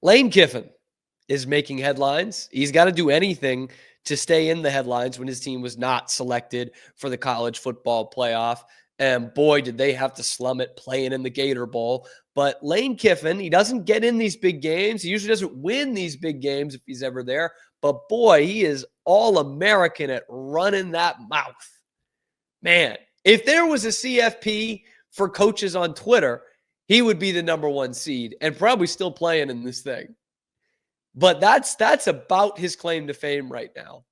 Lane Kiffin is making headlines. He's got to do anything to stay in the headlines when his team was not selected for the college football playoff. And boy, did they have to slum it playing in the Gator Bowl. But Lane Kiffin, he doesn't get in these big games. He usually doesn't win these big games if he's ever there. But boy, he is all-American at running that mouth. Man, if there was a CFP for coaches on Twitter, he would be the number one seed and probably still playing in this thing. But that's about his claim to fame right now.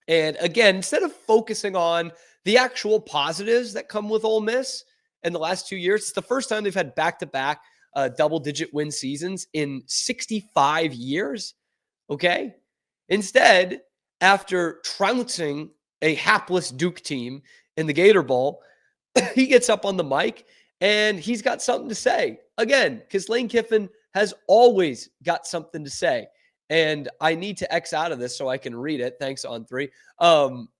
And again, instead of focusing on the actual positives that come with Ole Miss in the last 2 years, it's the first time they've had back-to-back double-digit win seasons in 65 years, okay? Instead, after trouncing a hapless Duke team in the Gator Bowl, he gets up on the mic and he's got something to say. Again, because Lane Kiffin has always got something to say. And I need to X out of this so I can read it. Thanks, On3.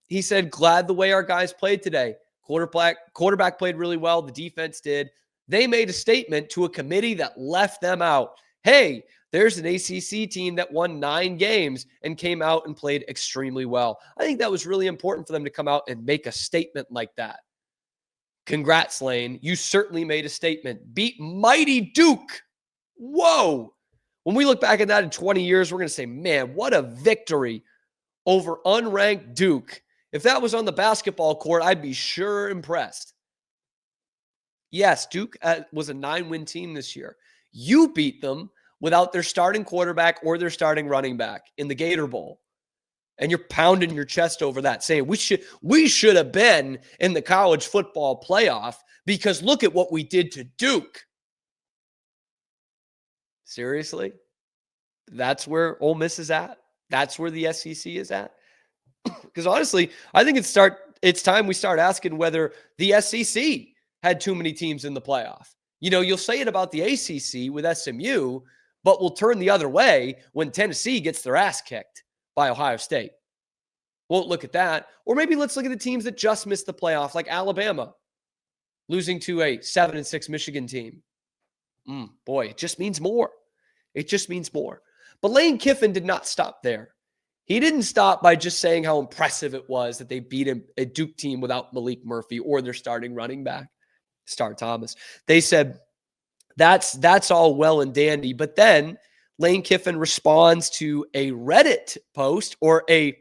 He said, glad the way our guys played today. Quarterback played really well. The defense did. They made a statement to a committee that left them out. Hey, there's an ACC team that won 9 games and came out and played extremely well. I think that was really important for them to come out and make a statement like that. Congrats, Lane. You certainly made a statement. Beat mighty Duke. Whoa. When we look back at that in 20 years, we're going to say, man, what a victory over unranked Duke. If that was on the basketball court, I'd be sure impressed. Yes, Duke was a 9-win team this year. You beat them without their starting quarterback or their starting running back in the Gator Bowl. And you're pounding your chest over that, saying we should have been in the college football playoff because look at what we did to Duke. Seriously? That's where Ole Miss is at? That's where the SEC is at? Because honestly, I think it's time we start asking whether the SEC had too many teams in the playoff. You know, you'll say it about the ACC with SMU, but we'll turn the other way when Tennessee gets their ass kicked by Ohio State. Won't look at that. Or maybe let's look at the teams that just missed the playoff, like Alabama, losing to a 7-6 Michigan team. Boy, it just means more. It just means more. But Lane Kiffin did not stop there. He didn't stop by just saying how impressive it was that they beat a Duke team without Malik Murphy or their starting running back, Star Thomas. They said, that's all well and dandy. But then Lane Kiffin responds to a Reddit post or a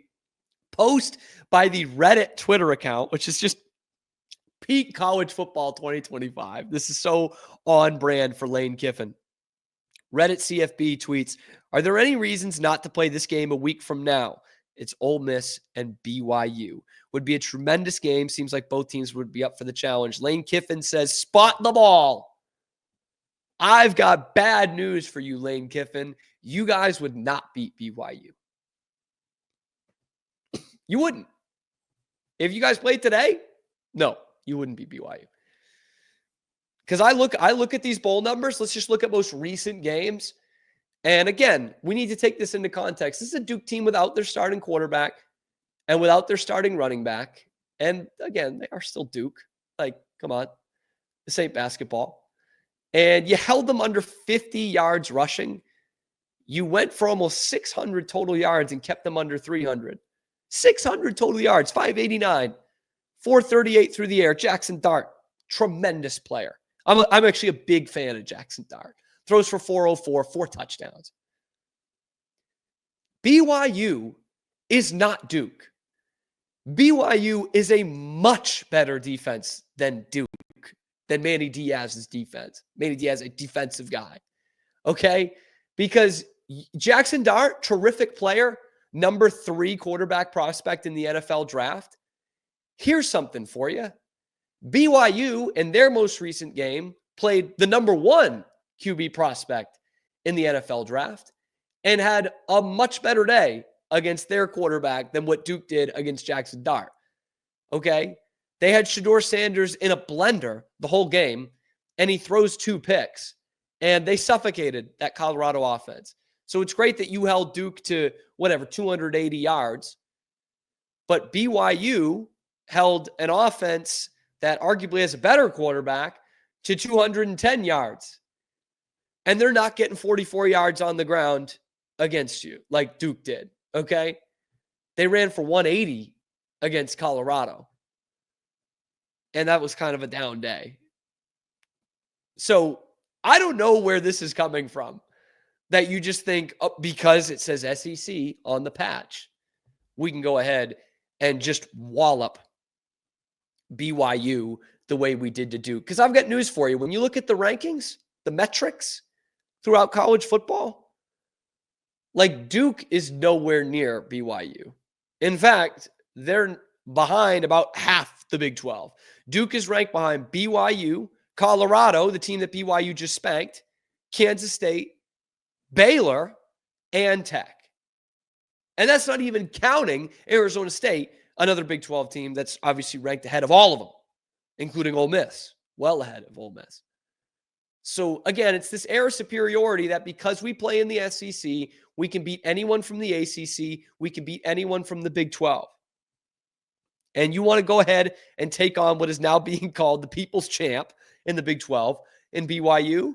post by the Reddit Twitter account, which is just peak college football 2025. This is so on brand for Lane Kiffin. Reddit CFB tweets, are there any reasons not to play this game a week from now? It's Ole Miss and BYU. Would be a tremendous game. Seems like both teams would be up for the challenge. Lane Kiffin says, spot the ball. I've got bad news for you, Lane Kiffin. You guys would not beat BYU. You wouldn't. If you guys played today, no, you wouldn't beat BYU. Because I look at these bowl numbers. Let's just look at most recent games. And again, we need to take this into context. This is a Duke team without their starting quarterback and without their starting running back. And again, they are still Duke. Like, come on. This ain't basketball. And you held them under 50 yards rushing. You went for almost 600 total yards and kept them under 300. 600 total yards, 589, 438 through the air. Jackson Dart, tremendous player. I'm actually a big fan of Jackson Dart. Throws for 404, 4 touchdowns. BYU is not Duke. BYU is a much better defense than Duke, than Manny Diaz's defense. Manny Diaz, a defensive guy. Okay? Because Jackson Dart, terrific player, number 3 quarterback prospect in the NFL draft. Here's something for you. BYU, in their most recent game, played the number 1 QB prospect in the NFL draft and had a much better day against their quarterback than what Duke did against Jackson Dart. Okay? They had Shedeur Sanders in a blender the whole game, and he throws 2 picks, and they suffocated that Colorado offense. So it's great that you held Duke to, 280 yards, but BYU held an offense that arguably has a better quarterback to 210 yards. And they're not getting 44 yards on the ground against you like Duke did, okay? They ran for 180 against Colorado. And that was kind of a down day. So I don't know where this is coming from, that you just think, oh, because it says SEC on the patch, we can go ahead and just wallop BYU the way we did to Duke. Because I've got news for you. When you look at the rankings, the metrics throughout college football, like Duke is nowhere near BYU. In fact, they're behind about half the Big 12. Duke is ranked behind BYU, Colorado, the team that BYU just spanked, Kansas State, Baylor, and Tech. And that's not even counting Arizona State, another Big 12 team that's obviously ranked ahead of all of them, including Ole Miss, well ahead of Ole Miss. So again, it's this air of superiority that because we play in the SEC, we can beat anyone from the ACC, we can beat anyone from the Big 12. And you want to go ahead and take on what is now being called the people's champ in the Big 12 in BYU?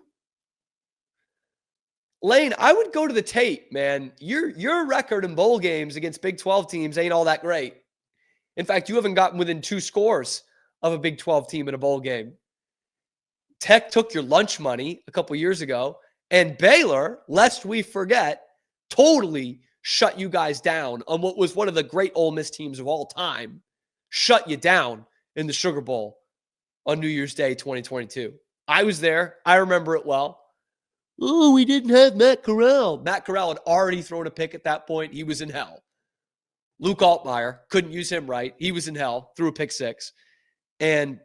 Lane, I would go to the tape, man. Your record in bowl games against Big 12 teams ain't all that great. In fact, you haven't gotten within 2 scores of a Big 12 team in a bowl game. Tech took your lunch money a couple years ago, and Baylor, lest we forget, totally shut you guys down on what was one of the great Ole Miss teams of all time. Shut you down in the Sugar Bowl on New Year's Day 2022. I was there. I remember it well. Oh, we didn't have Matt Corral. Matt Corral had already thrown a pick at that point. He was in hell. Luke Altmaier, couldn't use him right. He was in hell, threw a pick 6. And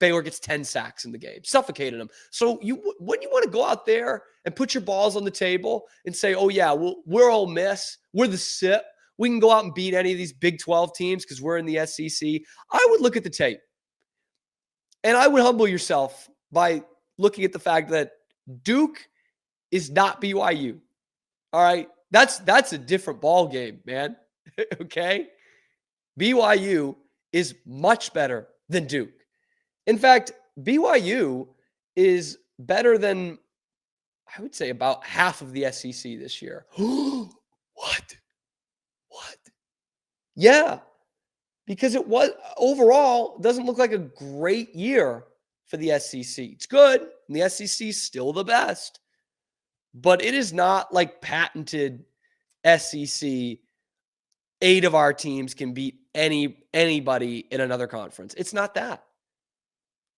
Baylor gets 10 sacks in the game, suffocated him. So when you want to go out there and put your balls on the table and say, oh, yeah, we're Ole Miss, we're the SIP, we can go out and beat any of these Big 12 teams because we're in the SEC, I would look at the tape. And I would humble yourself by looking at the fact that Duke is not BYU. All right? That's a different ball game, man. Okay? BYU is much better than Duke. In fact, BYU is better than, I would say, about half of the SEC this year. What? Yeah, because it was overall doesn't look like a great year for the SEC. It's good, and the SEC is still the best, but it is not like patented SEC. 8 of our teams can beat anybody in another conference. It's not that.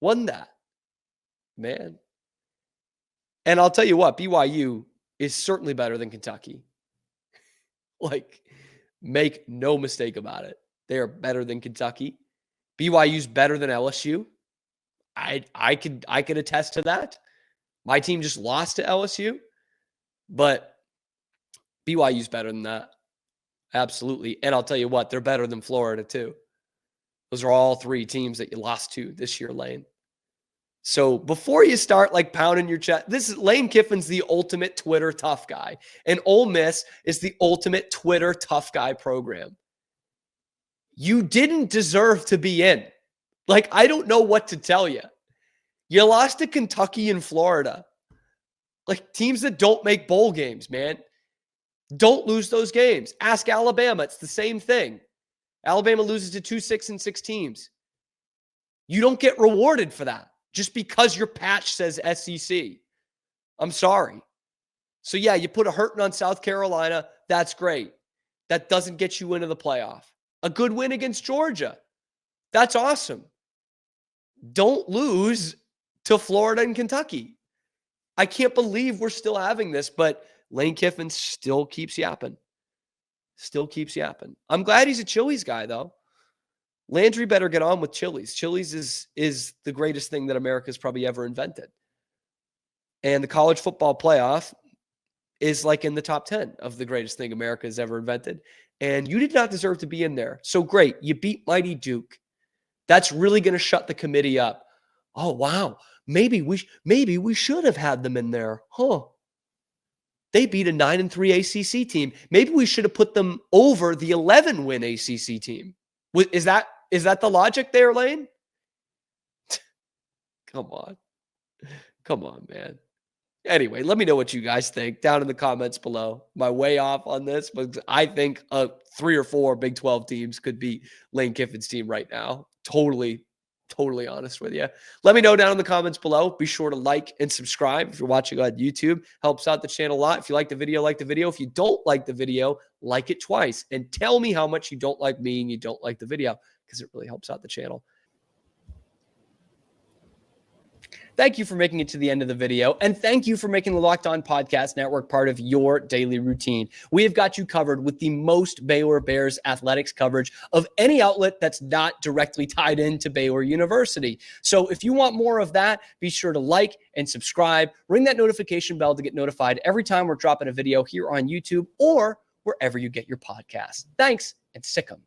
Wasn't that, man? And I'll tell you what, BYU is certainly better than Kentucky. Like, make no mistake about it. They are better than Kentucky. BYU's better than LSU. I could attest to that. My team just lost to LSU, but BYU's better than that. Absolutely. And I'll tell you what, they're better than Florida too. Those are all 3 teams that you lost to this year, Lane. So before you start like pounding your chest, this is Lane Kiffin's the ultimate Twitter tough guy. And Ole Miss is the ultimate Twitter tough guy program. You didn't deserve to be in. Like, I don't know what to tell you. You lost to Kentucky and Florida. Like, teams that don't make bowl games, man. Don't lose those games. Ask Alabama. It's the same thing. Alabama loses to 2 6-6 teams. You don't get rewarded for that just because your patch says SEC. I'm sorry. So, yeah, you put a hurting on South Carolina. That's great. That doesn't get you into the playoff. A good win against Georgia. That's awesome. Don't lose to Florida and Kentucky. I can't believe we're still having this, but Lane Kiffin still keeps yapping. Still keeps yapping. I'm glad he's a Chili's guy, though. Landry better get on with Chili's. Chili's is the greatest thing that America's probably ever invented. And the college football playoff is like in the top 10 of the greatest thing America has ever invented. And you did not deserve to be in there. So great. You beat mighty Duke. That's really going to shut the committee up. Oh, wow. Maybe we should have had them in there. Huh. They beat a 9-3 ACC team. Maybe we should have put them over the 11-win ACC team. Is that the logic there, Lane? Come on. Come on, man. Anyway, let me know what you guys think down in the comments below. Am I way off on this? But I think 3 or 4 Big 12 teams could beat Lane Kiffin's team right now. Totally honest with you. Let me know down in the comments below. Be sure to like and subscribe if you're watching on YouTube. Helps out the channel a lot. If you like the video, like the video. If you don't like the video, like it twice. And tell me how much you don't like me and you don't like the video, because it really helps out the channel. Thank you for making it to the end of the video, and thank you for making the Locked On Podcast Network part of your daily routine. We have got you covered with the most Baylor Bears athletics coverage of any outlet that's not directly tied into Baylor University. So if you want more of that, be sure to like and subscribe. Ring that notification bell to get notified every time we're dropping a video here on YouTube or wherever you get your podcasts. Thanks, and sick 'em.